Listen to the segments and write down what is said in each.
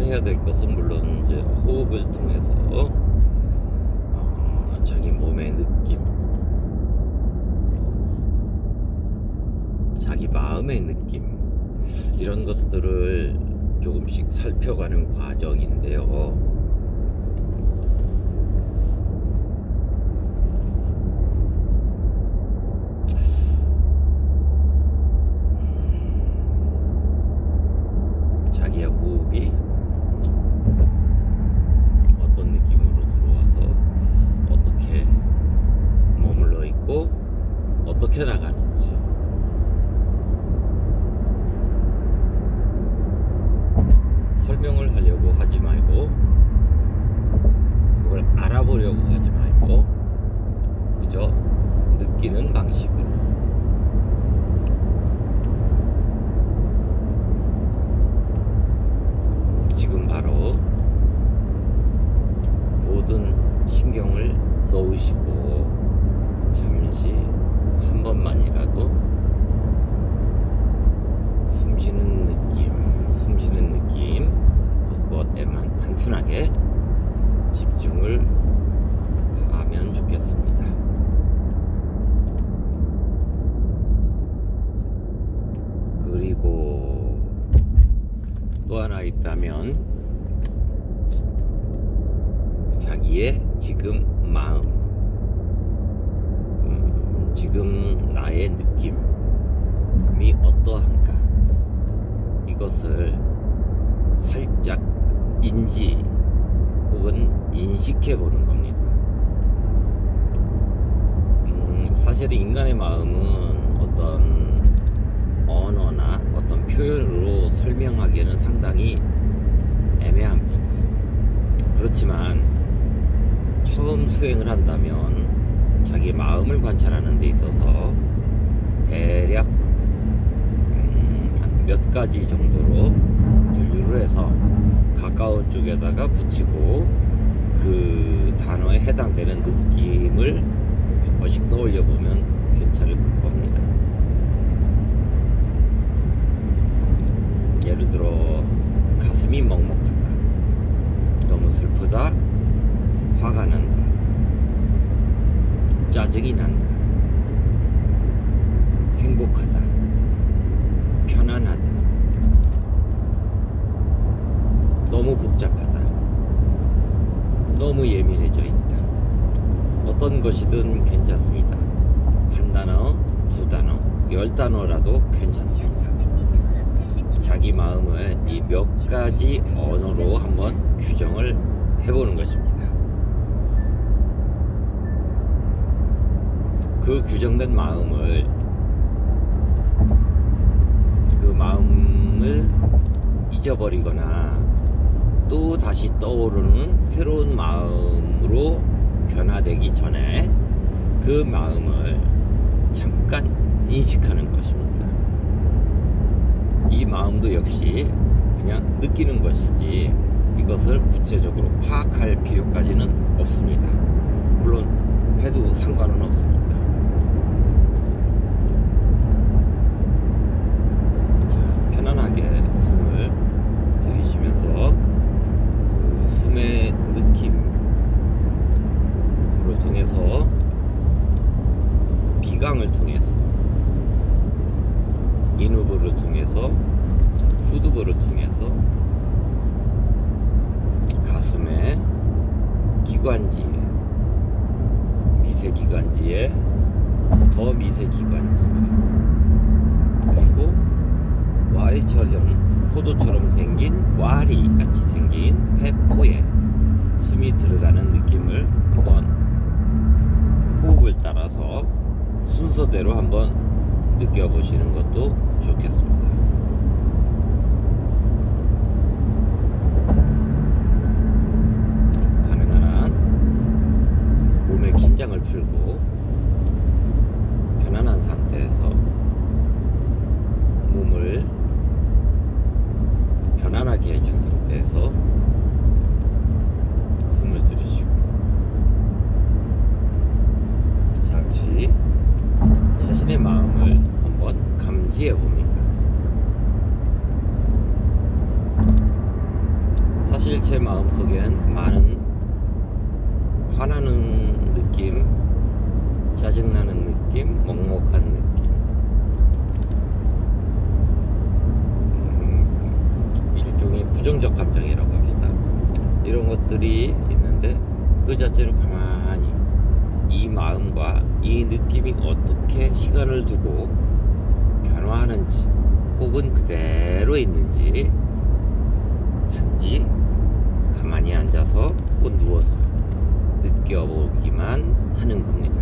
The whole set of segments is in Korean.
해야 될 것은 물론 이제 호흡을 통해서 자기 몸의 느낌, 자기 마음의 느낌, 이런 것들을 조금씩 살펴가는 과정인데요. 자기의 호흡이 어떤 느낌으로 들어와서 어떻게 머물러 있고 어떻게 나가는지, 설명을 하려고 하지 말고, 그걸 알아보려고 하지 말고, 그저 느끼는 방식으로 지금 바로 모든 신경을 놓으시고 잠시 한 번만이라도 숨쉬는 느낌, 그것에만 단순하게 집중을 하면 좋겠습니다. 그리고 또 하나 있다면, 자기의 지금 마음, 지금 나의 느낌이 어떠한가, 이것을 살짝 인지 혹은 인식해 보는 겁니다. 사실 인간의 마음은 어떤 언어나 어떤 표현으로 설명하기에는 상당히 애매합니다. 그렇지만 처음 수행을 한다면 자기 마음을 관찰하는 데 있어서 대략 몇 가지 정도로 분류를 해서 가까운 쪽에다가 붙이고 그 단어에 해당되는 느낌을 한 번씩 떠올려 보면 괜찮을 겁니다. 예를 들어 가슴이 먹먹하다, 너무 슬프다, 화가 난다, 짜증이 난다, 행복하다, 편안하다, 너무 복잡하다, 너무 예민해져 있다. 어떤 것이든 괜찮습니다. 한 단어, 두 단어, 10단어라도 괜찮습니다. 자기 마음을 이 몇 가지 언어로 한번 규정을 해보는 것입니다. 그 규정된 마음을, 그 마음을 잊어버리거나 또 다시 떠오르는 새로운 마음으로 변화되기 전에 그 마음을 잠깐 인식하는 것입니다. 이 마음도 역시 그냥 느끼는 것이지 이것을 구체적으로 파악할 필요까지는 없습니다. 물론 해도 상관은 없습니다. 자, 편안하게 숨을 들이쉬면서 그 숨의 느낌, 코를 통해서, 비강을 통해서, 인후부를 통해서, 후두부를 통해서 가슴의 기관지에, 미세기관지에, 더 미세기관지에, 그리고 꽈리처럼, 포도처럼 생긴 꽈리 같이 생긴 회포에 숨이 들어가는 느낌을 한번 호흡을 따라서 순서대로 한번 느껴보시는 것도 좋겠습니다. 가능한 한 몸의 긴장을 풀고 편안한 상태에서 몸을 편안하게 해준 상태에서 숨을 들이쉬고 잠시 자신의 마음을 한번 감지해 봅니다. 사실 제 마음속엔 많은 화나는 느낌, 짜증나는 느낌, 먹먹한 느낌, 일종의 부정적 감정이라고 합시다. 이런 것들이 있는데 그 자체로 가만히 이 마음과 이 느낌이 어떻게 시간을 두고 변화하는지 혹은 그대로 있는지 단지 가만히 앉아서 혹은 누워서 느껴보기만 하는 겁니다.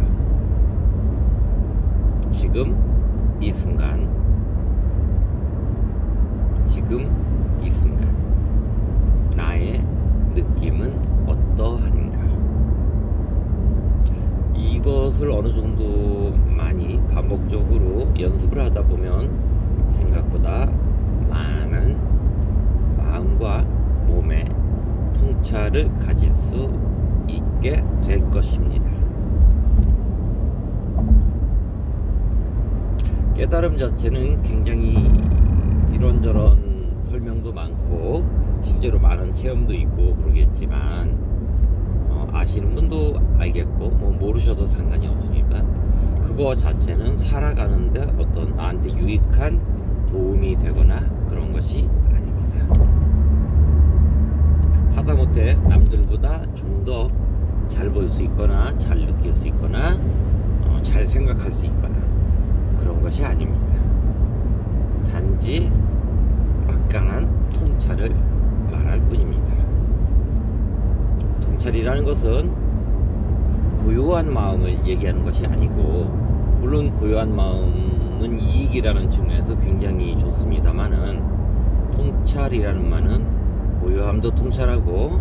지금 이 순간, 지금 이 순간 나의 느낌은 어떠한가? 이것을 어느 정도 많이 반복적으로 연습을 하다 보면 생각보다 많은 마음과 몸의 통찰을 가질 수 있게 될 것입니다. 깨달음 자체는 굉장히 이런저런 설명도 많고 실제로 많은 체험도 있고 그러겠지만 아시는 분도 알겠고 뭐 모르셔도 상관이 없으니까 그거 자체는 살아가는데 어떤 나한테 유익한 도움이 되거나 그런 것이 아닙니다. 하다못해 남들보다 좀 더 잘 볼 수 있거나 잘 느낄 수 있거나 잘 생각할 수 있거나 그런 것이 아닙니다. 단지 막강한 통찰을 말할 뿐입니다. 통찰이라는 것은 고요한 마음을 얘기하는 것이 아니고, 물론 고요한 마음은 이익이라는 측면에서 굉장히 좋습니다만은 통찰이라는 말은 고요함도 통찰하고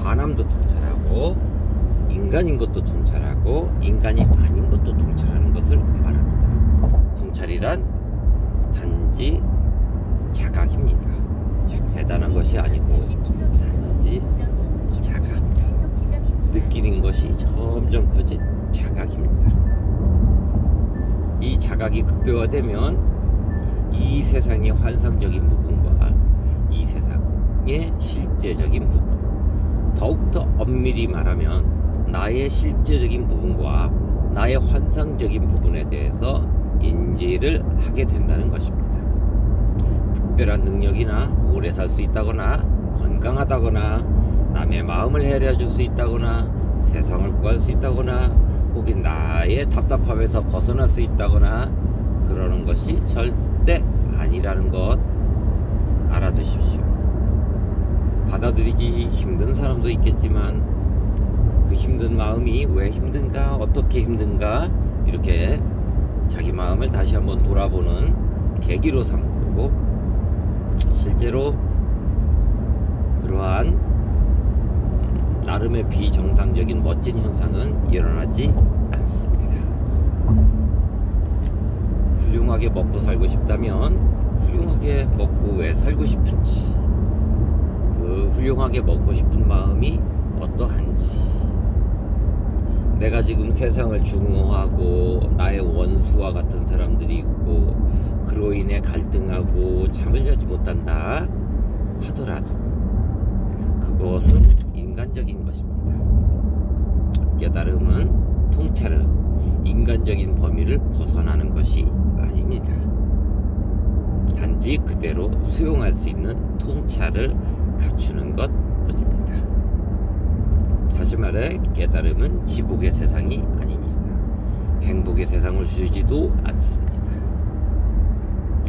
환함도 통찰하고 인간인 것도 통찰하고 인간이 아닌 것도 통찰하는 것을 말합니다. 통찰이란 단지 자각입니다. 대단한 것이 아니고 단지 자각, 느끼는 것이 점점 커진 자각입니다. 이 자각이 극대화되면 이 세상의 환상적인 부분과 이 세상의 실제적인 부분, 더욱더 엄밀히 말하면 나의 실제적인 부분과 나의 환상적인 부분에 대해서 인지를 하게 된다는 것입니다. 특별한 능력이나 오래 살 수 있다거나 건강하다거나 남의 마음을 헤아려 줄 수 있다거나 세상을 구할 수 있다거나 혹은 나의 답답함에서 벗어날 수 있다거나 그러는 것이 절대 아니라는 것 알아두십시오. 받아들이기 힘든 사람도 있겠지만 그 힘든 마음이 왜 힘든가, 어떻게 힘든가 이렇게 자기 마음을 다시 한번 돌아보는 계기로 삼고, 실제로 그러한 나름의 비정상적인 멋진 현상은 일어나지 않습니다. 훌륭하게 먹고 살고 싶다면 훌륭하게 먹고 왜 살고 싶은지, 그 훌륭하게 먹고 싶은 마음이 어떠한지, 내가 지금 세상을 증오하고 나의 원수와 같은 사람들이 있고 그로 인해 갈등하고 잠을 자지 못한다 하더라도 그것은 인간적인 것입니다. 깨달음은, 통찰은 인간적인 범위를 벗어나는 것이 아닙니다. 단지 그대로 수용할 수 있는 통찰을 갖추는 것 뿐입니다. 다시 말해 깨달음은 지복의 세상이 아닙니다. 행복의 세상을 주지도 않습니다.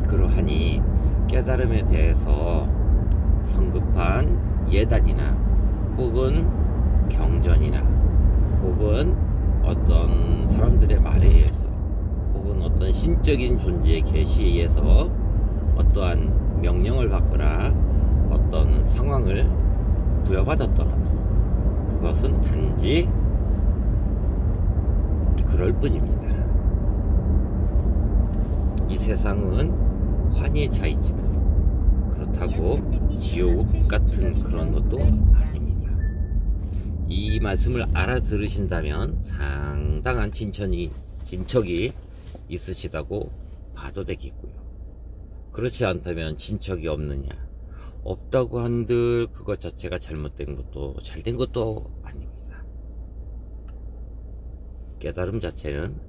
그러하니 깨달음에 대해서 성급한 예단이나 혹은 경전이나 혹은 어떤 사람들의 말에 의해서 혹은 어떤 신적인 존재의 계시에 의해서 어떠한 명령을 받거나 어떤 상황을 부여받았더라도 그것은 단지 그럴 뿐입니다. 이 세상은 환희의 차이지도 그렇다고 지옥 같은 그런 것도 아닙니다. 이 말씀을 알아들으신다면 상당한 진척이 있으시다고 봐도 되겠고요. 그렇지 않다면 진척이 없느냐 없다고 한들 그것 자체가 잘못된 것도 잘된 것도 아닙니다. 깨달음 자체는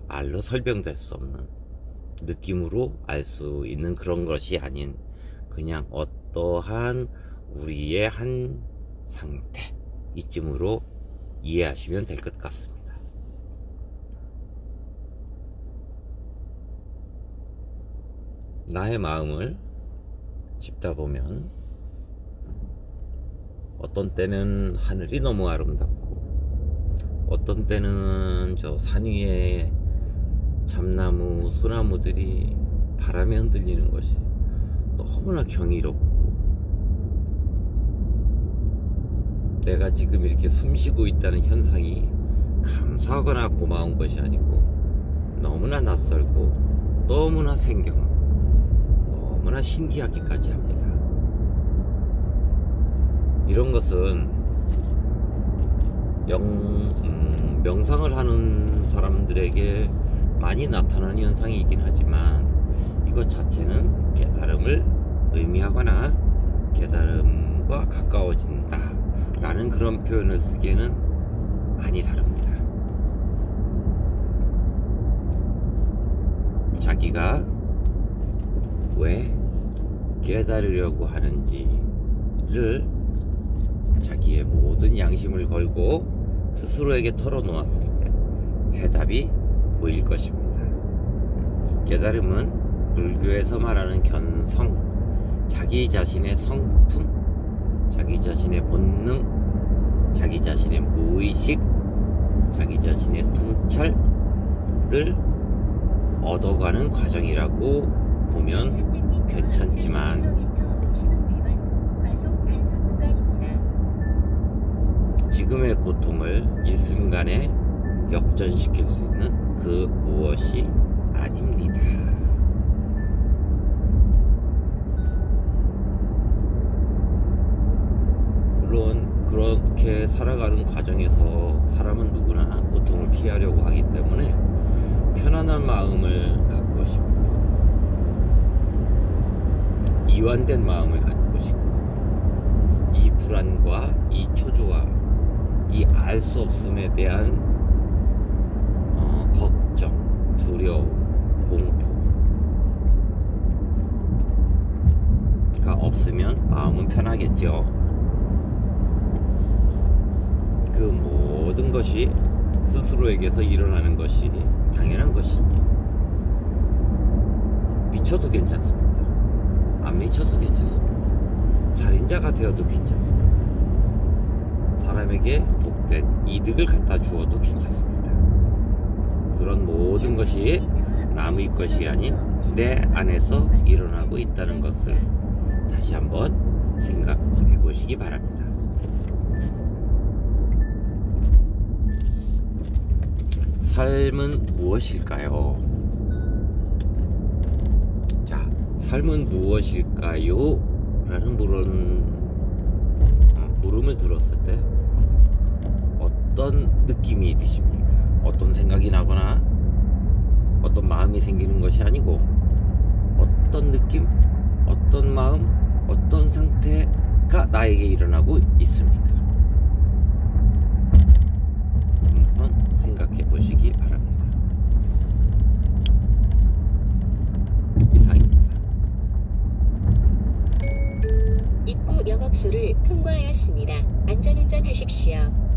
말로 설명될 수 없는 느낌으로 알 수 있는 그런 것이 아닌 그냥 어떠한 우리의 한 상태 이쯤으로 이해하시면 될 것 같습니다. 나의 마음을 짚다 보면 어떤 때는 하늘이 너무 아름답고 어떤 때는 저 산 위에 참나무, 소나무들이 바람에 흔들리는 것이 너무나 경이롭고 내가 지금 이렇게 숨쉬고 있다는 현상이 감사하거나 고마운 것이 아니고 너무나 낯설고 너무나 생경하고 너무나 신기하기까지 합니다. 이런 것은 명상을 하는 사람들에게 많이 나타나는 현상이긴 하지만 이것 자체는 깨달음을 의미하거나 깨달음과 가까워진다 라는 그런 표현을 쓰기에는 많이 다릅니다. 자기가 왜 깨달으려고 하는지를 자기의 모든 양심을 걸고 스스로에게 털어놓았을 때 해답이 보일 것입니다. 깨달음은 불교에서 말하는 견성, 자기 자신의 성품, 자기 자신의 본능, 자기 자신의 무의식, 자기 자신의 통찰을 얻어가는 과정이라고 보면 괜찮지만 지금의 고통을 일순간에 역전시킬 수 있는 그 무엇이 아닙니다. 물론 그렇게 살아가는 과정에서 사람은 누구나 고통을 피하려고 하기 때문에 편안한 마음을 갖고 싶고 이완된 마음을 갖고 싶고 이 불안과 이 초조와 이 알 수 없음에 대한 걱정, 두려움, 공포가 없으면 마음은 편하겠죠. 그 모든 것이 스스로에게서 일어나는 것이 당연한 것이니 미쳐도 괜찮습니다. 안 미쳐도 괜찮습니다. 살인자가 되어도 괜찮습니다. 사람에게 복된 이득을 갖다 주어도 괜찮습니다. 그런 모든 것이 남의 것이 아닌 내 안에서 일어나고 있다는 것을 다시 한번 생각해 보시기 바랍니다. 삶은 무엇일까요? 자, 삶은 무엇일까요? 라는 물음을 들었을 때 어떤 느낌이 드십니까? 어떤 생각이 나거나 어떤 마음이 생기는 것이 아니고 어떤 느낌, 어떤 마음, 어떤 상태가 나에게 일어나고 있습니까? 한번 생각해 보시기 바랍니다. 이상입니다. 입구 영업소를 통과하였습니다. 안전운전 하십시오.